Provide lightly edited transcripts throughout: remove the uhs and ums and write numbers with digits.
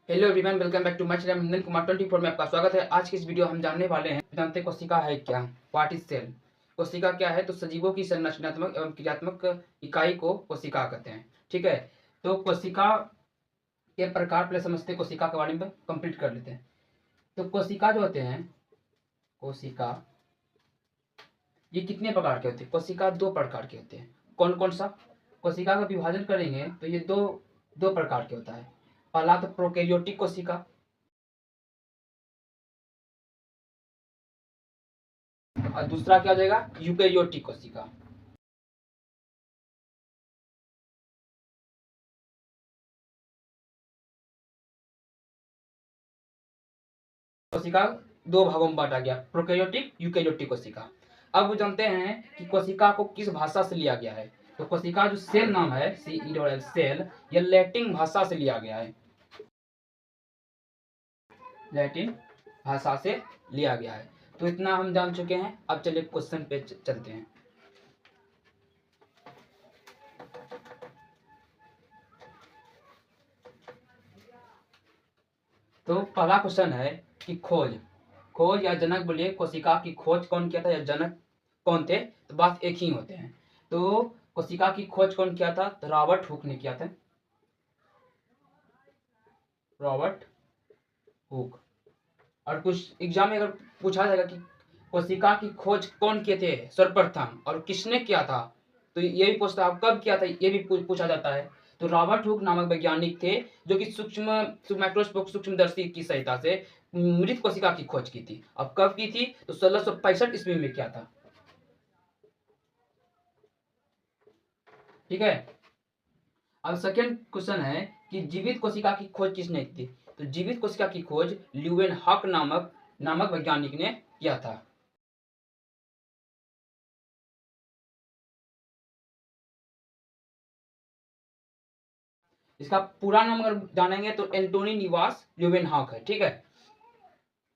Hello everyone, welcome back to my channel Nandan Kumar 24 में आपका स्वागत है। आज की इस वीडियो हम जानने वाले हैं, जानते हैं कोशिका है क्या, व्हाट इज सेल। कोशिका क्या है? तो सजीवों की संरचनात्मक एवं क्रियात्मक इकाई को कोशिका कहते हैं। ठीक है, तो कोशिका के प्रकार पहले समझते हैं, कोशिका के बारे में कंप्लीट कर लेते हैं। तो कोशिका जो होते हैं, कोशिका ये कितने प्रकार के होते हैं? कोशिका दो प्रकार के होते हैं। कौन कौन सा? कोशिका का विभाजन करेंगे तो ये दो दो प्रकार के होता है। पहला तो प्रोकैरियोटिक कोशिका, और दूसरा क्या हो जाएगा? यूकेरियोटिक कोशिका। कोशिका दो भागों में बांटा गया, प्रोकैरियोटिक यूकेरियोटिक कोशिका। अब जानते हैं कि कोशिका को किस भाषा से लिया गया है। तो कोशिका जो सेल नाम है, CEL सेल, यह लैटिन भाषा से लिया गया है। लैटिन भाषा से लिया गया है। तो इतना हम जान चुके हैं। अब चलिए क्वेश्चन पे चलते हैं। तो पहला क्वेश्चन है कि खोज खोज या जनक बोलिए, कोशिका की खोज कौन किया था या जनक कौन थे? तो बात एक ही होते हैं। तो कोशिका की खोज कौन किया था? तो रॉबर्ट हुक ने किया था। Robert Hooke. और कुछ एग्जाम में अगर पूछा जाएगा कि कोशिका की खोज कौन किए थे सर्वप्रथम और किसने किया था, तो ये भी पूछता है कब किया था, ये भी पूछा जाता है। तो रॉबर्ट हुक नामक वैज्ञानिक थे, जो कि सूक्ष्म माइक्रोस्कोप सूक्ष्मदर्शी की सहायता से मृत कोशिका की खोज की थी। अब कब की थी? तो 1665 ईस्वी में किया था। ठीक है। अब सेकेंड क्वेश्चन है कि जीवित कोशिका की खोज किसने की थी? तो जीवित कोशिका की खोज ल्यूवेन हॉक नामक वैज्ञानिक ने किया था। इसका पूरा नाम अगर जानेंगे तो एंटोनी निवास ल्यूवेनहॉक है। ठीक है।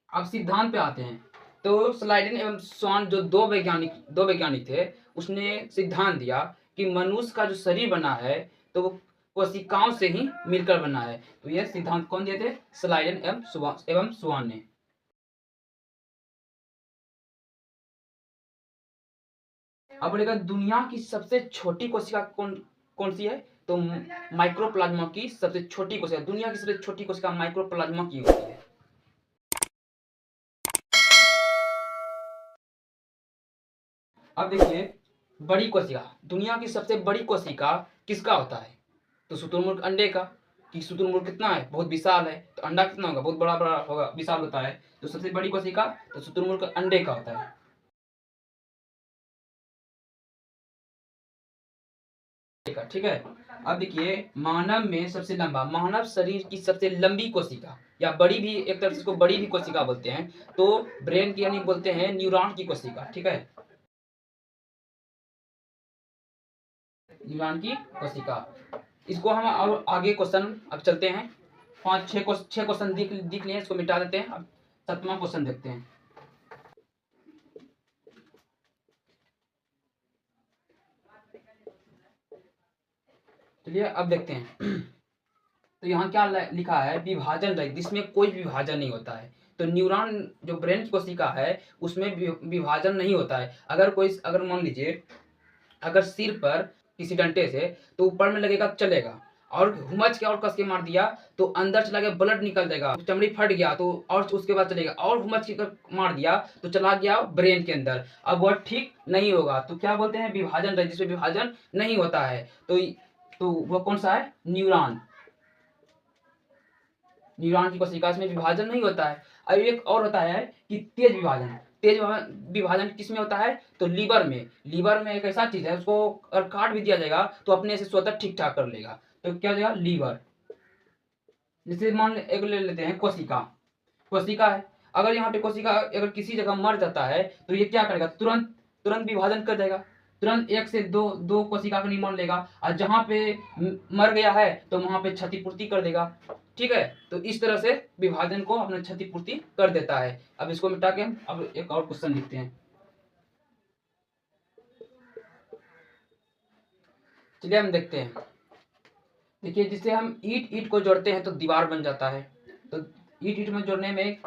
अब सिद्धांत पे आते हैं। तो स्लाइडन एवं स्वान जो दो वैज्ञानिक थे, उसने सिद्धांत दिया कि मनुष्य का जो शरीर बना है तो वो कोशिकाओं से ही मिलकर बना है। तो यह सिद्धांत कौन दिए थे? स्लाइडन एवं स्वान ने। अब बोलेगा दुनिया की सबसे छोटी कोशिका कौन कौन सी है? तो माइक्रोप्लाज्मा की सबसे छोटी कोशिका, दुनिया की सबसे छोटी कोशिका माइक्रोप्लाज्मा की होती है। अब देखिए, बड़ी कोशिका, दुनिया की सबसे बड़ी कोशिका किसका होता है? तो शुतुरमुर्ग अंडे का। कि शुतुरमुर्ग कितना है? बहुत विशाल है। तो अंडा कितना होगा? बहुत बड़ा बड़ा होगा, विशाल होता है। तो सबसे बड़ी कोशिका तो शुतुरमुर्ग अंडे का होता है। ठीक है। अब देखिए, मानव में सबसे लंबा, मानव शरीर की सबसे लंबी कोशिका या बड़ी भी, एक तरह से इसको बड़ी भी कोशिका बोलते हैं, तो ब्रेन की यानी बोलते हैं न्यूरॉन की कोशिका। ठीक है, न्यूरॉन की कोशिका। इसको हम अब आगे क्वेश्चन अब चलते हैं। छह क्वेश्चन दिख लिए, इसको मिटा देते हैं। अब 7वां क्वेश्चन देखते हैं। चलिए अब देखते हैं। तो यहाँ क्या लिखा है? विभाजन रहित, जिसमें कोई विभाजन नहीं होता है। तो न्यूरॉन जो ब्रेन की कोशिका है, उसमें विभाजन नहीं होता है। अगर मान लीजिए, अगर सिर पर किसी डंडे से तो ऊपर में लगेगा तो चलेगा, और हुमच के और कस के मार दिया तो अंदर चला गया, ब्लड निकल जाएगा, चमड़ी फट गया तो और उसके बाद चलेगा, और हुमच के मार दिया तो चला गया ब्रेन के अंदर। अब वह ठीक नहीं होगा। तो क्या बोलते हैं? विभाजन रहित, जिसमें विभाजन नहीं होता है। तो वह कौन सा है? न्यूरॉन। न्यूरॉन की कोशिका में विभाजन नहीं होता है। अब एक और होता है कि तेज विभाजन। तेज विभाजन किसमें होता है? तो लीवर में। लीवर में एक ऐसा चीज है, उसको अगर काट भी दिया जाएगा तो अपने से स्वतः ठीक ठाक कर लेगा। तो क्या हो जाएगा? लीवर। जैसे मान एक ले लेते हैं कोशिका। कोशिका है, अगर यहाँ पे कोशिका अगर किसी जगह मर जाता है तो ये क्या करेगा? तुरंत तुरंत विभाजन कर देगा। तुरंत एक से दो दो कोशिका का निर्माण लेगा, और जहां पे मर गया है तो वहां पे क्षतिपूर्ति कर देगा। ठीक है। तो इस तरह से विभाजन को अपने क्षतिपूर्ति कर देता है। अब इसको मिटा के हम अब एक और क्वेश्चन लिखते हैं। चलिए हम देखते हैं। देखिए, जिससे हम ईट ईट को जोड़ते हैं तो दीवार बन जाता है। तो ईंट ईंट में जोड़ने में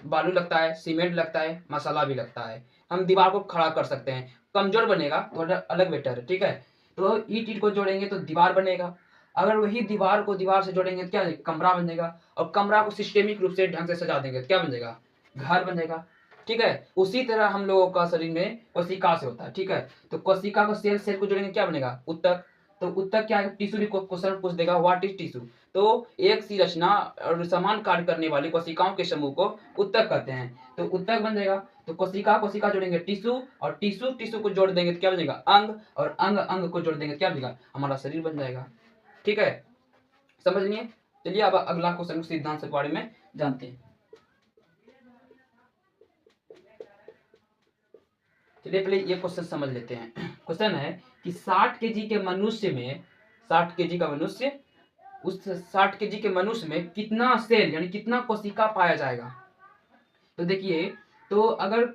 बालू लगता है, सीमेंट लगता है, मसाला भी लगता है। हम दीवार को खड़ा कर सकते हैं, कमजोर बनेगा तो अलग बेटर है, ठीक है। तो ईंट ईंट को जोड़ेंगे तो दीवार बनेगा। अगर वही दीवार को दीवार से जोड़ेंगे तो क्या कमरा बन जाएगा, और कमरा को सिस्टेमिक रूप से ढंग से सजा देंगे तो क्या बन जाएगा, घर बन जाएगा, ठीक है। उसी तरह हम लोगों का शरीर में कोशिका से होता है, ठीक है। तो कोशिका को सेल सेल को जोड़ेंगे क्या बनेगा, ऊतक। तो ऊतक क्या है, टिश्यू भी क्वेश्चन पूछ देगा, व्हाट इज टिश्यू। तो एक सी रचना और समान कार्य करने वाली कोशिकाओं के समूह को ऊतक कहते हैं। तो ऊतक बन जाएगा। तो कोशिका कोशिका जोड़ेंगे टिश्यू, और टिश्यू टिश्यू को जोड़ देंगे तो क्या बनेगा, अंग, और अंग अंग को जोड़ देंगे तो क्या बनेगा, हमारा शरीर बन जाएगा, ठीक है। समझ लिए। चलिए अब अगला क्वेश्चन सिद्धांत के बारे में जानते हैं। चलिए पहले ये क्वेश्चन समझ लेते हैं। क्वेश्चन है कि 60 केजी के मनुष्य में, 60 केजी का मनुष्य, उस 60 केजी के मनुष्य में कितना सेल यानी कितना कोशिका पाया जाएगा। तो देखिए, तो अगर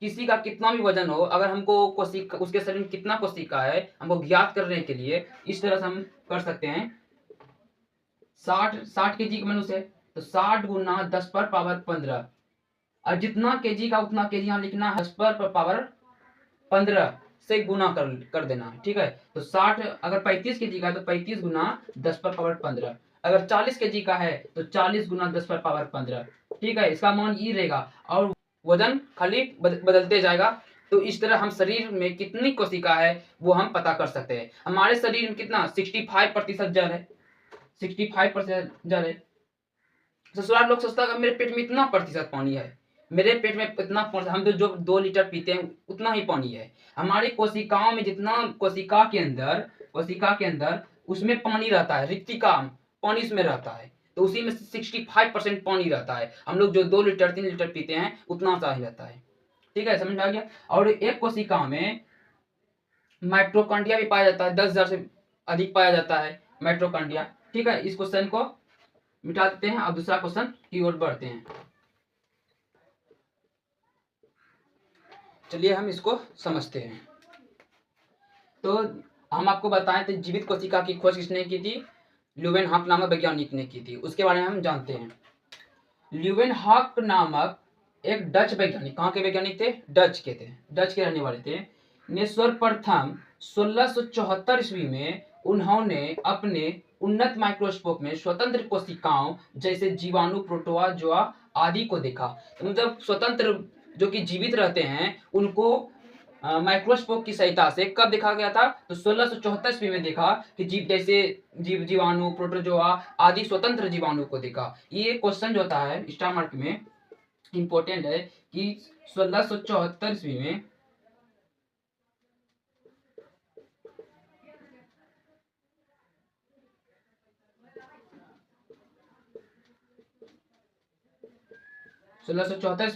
किसी का कितना भी वजन हो, अगर हमको कोशिका, उसके शरीर में कितना कोशिका है हमको ज्ञात करने के लिए इस तरह से हम कर सकते हैं। 60 केजी का मनुष्य है तो 60 गुना 10 पर पावर 15, और जितना केजी का उतना केजी यहाँ लिखना है, 10 पर पावर 15 से गुना कर देना है, ठीक है। तो 60 अगर 35 केजी का है तो 35 गुना 10 पर पावर 15, अगर 40 केजी का है तो 40 गुना 10 पर पावर 15, ठीक है। इसका मान ये रहेगा और वजन खाली बदलते जाएगा। तो इस तरह हम शरीर में कितनी कोशिका है वो हम पता कर सकते हैं। हमारे शरीर में कितना 65% जल है, 65% जल है। ससुराल लोग सोचता है मेरे पेट में इतना प्रतिशत पानी है, मेरे पेट में इतना हम तो जो 2 लीटर पीते हैं उतना ही पानी है। हमारी कोशिकाओं में जितना कोशिका के अंदर उसमें पानी रहता है, रिक्तिका पानी उसमें रहता है। तो उसी में 65% पानी रहता है। हम लोग जो 2 लीटर 3 लीटर पीते हैं उतना सा ही रहता है, ठीक है। समझ में आ गया। और एक कोशिका में माइट्रोकॉन्ड्रिया भी पाया जाता है, 10,000 से अधिक पाया जाता है माइट्रोकॉन्ड्रिया, ठीक है। इस क्वेश्चन को मिटा देते हैं। अब दूसरा क्वेश्चन की ओर बढ़ते हैं। चलिए हम इसको समझते हैं। तो हम आपको बताएं तो जीवित कोशिका की खोज किसने की थी, ल्यूवेनहॉक नामक वैज्ञानिक ने की थी। उसके बारे में हम जानते हैं। ल्यूवेनहॉक नामक एक डच वैज्ञानिक, कहाँ के वैज्ञानिक थे, डच के थे, डच के रहने वाले थे, ने सर्वप्रथम 1674 ईस्वी में उन्होंने अपने उन्नत माइक्रोस्कोप में स्वतंत्र कोशिकाओं जैसे जीवाणु, प्रोटोजोआ आदि को देखा। तो मतलब स्वतंत्र जो कि जीवित रहते हैं उनको माइक्रोस्कोप की सहायता से कब देखा गया था, तो 1674 ईस्वी में देखा कि जीव जैसे जीवाणु, प्रोटोजोआ आदि स्वतंत्र जीवाणु को देखा। ये क्वेश्चन जो होता है स्टार मार्क में इंपॉर्टेंट है कि 1674 ईस्वी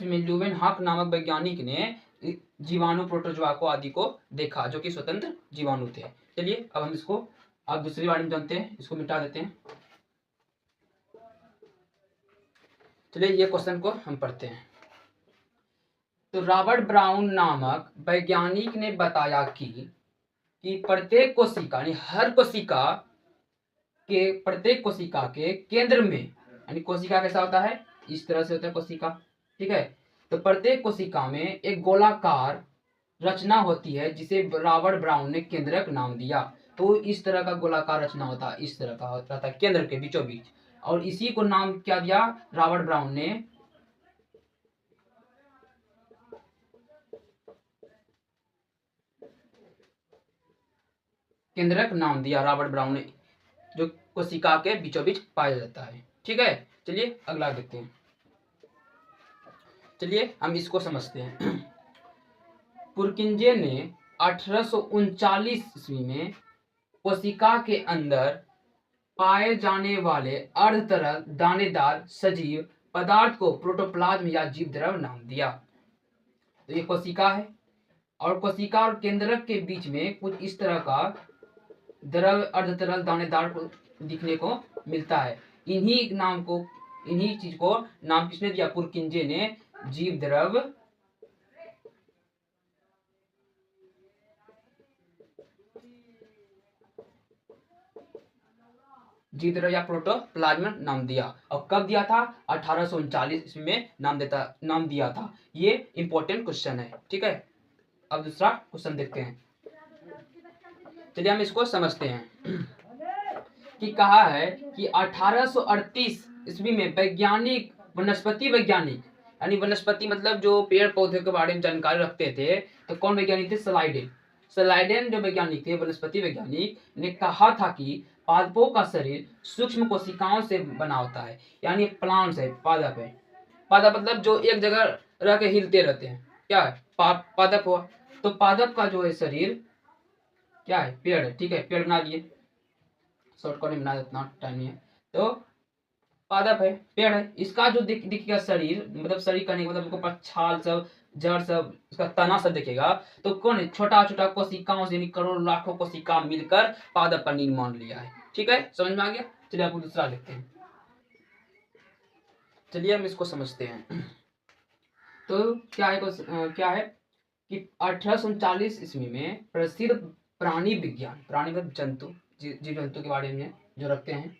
में ल्यूवेनहॉक नामक वैज्ञानिक ने जीवाणु, प्रोटोजोआ को आदि को देखा जो कि स्वतंत्र जीवाणु थे। चलिए अब हम इसको अब दूसरी बारे में जानते हैं, इसको मिटा देते हैं। चलिए ये क्वेश्चन को हम पढ़ते हैं। तो रॉबर्ट ब्राउन नामक वैज्ञानिक ने बताया कि प्रत्येक कोशिका यानी हर कोशिका के, प्रत्येक कोशिका के केंद्र में, यानी कोशिका कैसा होता है, इस तरह से होता है कोशिका, ठीक है। तो प्रत्येक कोशिका में एक गोलाकार रचना होती है जिसे रॉबर्ट ब्राउन ने केंद्रक नाम दिया। तो इस तरह का गोलाकार रचना होता है, इस तरह का होता है केंद्र के बीचों बीच, और इसी को नाम क्या दिया रॉबर्ट ब्राउन ने, केंद्रक नाम दिया रॉबर्ट ब्राउन ने, जो कोशिका के बीचों बीच पाया जाता है, ठीक है। चलिए अगला देखते हैं। चलिए हम इसको समझते हैं। पुरकिंजे ने 1839 ईस्वी में कोशिका के अंदर पाए जाने वाले अर्ध तरल दानेदार सजीव पदार्थ को प्रोटोप्लाज्म या जीव द्रव नाम दिया। तो ये कोशिका है और कोशिका और केंद्रक के बीच में कुछ इस तरह का द्रव अर्ध तरल दानेदार को दिखने को मिलता है। इन्हीं चीज को नाम किसने दिया, पुरकिंजे ने जीव द्रव जीव तरल या प्रोटोप्लाज्म नाम दिया। और कब दिया था? 1839 ईस्वी में नाम दिया था। ये इंपॉर्टेंट क्वेश्चन है, ठीक है। अब दूसरा क्वेश्चन देखते हैं। चलिए हम इसको समझते हैं कि कहा है कि 1838 ईस्वी में वैज्ञानिक, वनस्पति वैज्ञानिक, यानी वनस्पति मतलब जो पेड़ पौधे के बारे में जानकारी रखते थे, तो कौन वैज्ञानिक थे? सलाइडेन जो वैज्ञानिक थे, वनस्पति वैज्ञानिक ने कहा था कि पादपों का शरीर सूक्ष्म कोशिकाओं से बना होता है। यानी प्लांट्स है, पादप है। पादप मतलब जो एक जगह रह के हिलते रहते हैं, क्या है? पादप हुआ। तो पादप का जो है शरीर क्या है? पेड़ है, ठीक है। पेड़ बना दिए, शॉर्टकट में बना, इतना टाइम नहीं है। तो पादप है, पेड़ है। इसका जो दिखेगा शरीर, मतलब शरीर करने के मतलब उसके ऊपर छाल सब, जड़ सब, उसका तना सब दिखेगा, तो कौन है? छोटा छोटा कोशिकाओं से, करोड़ों लाखों कोशिका मिलकर पादप का निर्माण लिया है, ठीक है। समझ में आ गया? चलिए आपको दूसरा देखते हैं। चलिए हम इसको समझते हैं। तो क्या है कि 1839 ईस्वी में प्रसिद्ध प्राणी विज्ञान, प्राणी मतलब जंतु, जीव जंतु के बारे में जो रखते हैं,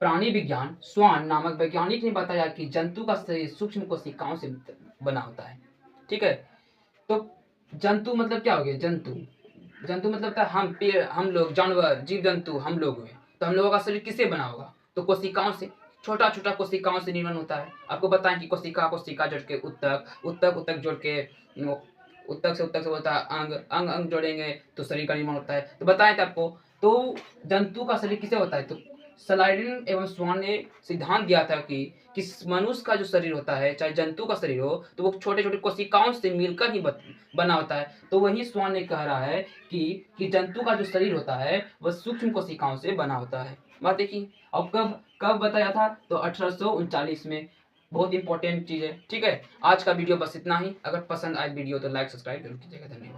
प्राणी विज्ञान स्वान नामक वैज्ञानिक ने बताया कि जंतु का शरीर सूक्ष्म कोशिकाओं से बना होता है, ठीक है। तो जंतु मतलब क्या हो गया? जंतु मतलब था हम लोग, जानवर, जीव जंतु, हम लोग हुए। तो हम लोगों का शरीर किससे बना होगा? तो कोशिकाओं से, छोटा छोटा कोशिकाओं से निर्माण होता है। आपको बताएं कि कोशिका जोड़ के उत्तक जोड़ के उत्तक से होता है अंग जोड़ेंगे तो शरीर का निर्माण होता है। तो बताएं थे आपको। तो जंतु का शरीर किससे होता है? तो सलाइडन एवं स्वान ने सिद्धांत दिया था कि मनुष्य का जो शरीर होता है, चाहे जंतु का शरीर हो, तो वो छोटे छोटे कोशिकाओं से मिलकर ही बना होता है। तो वही स्वान ने कह रहा है कि जंतु का जो शरीर होता है वह सूक्ष्म कोशिकाओं से बना होता है। बात देखिए। अब कब कब बताया था? तो 1839 में। बहुत इंपॉर्टेंट चीज है, ठीक है। आज का वीडियो बस इतना ही। अगर पसंद आए वीडियो तो लाइक सब्सक्राइब जरूर कीजिएगा। धन्यवाद।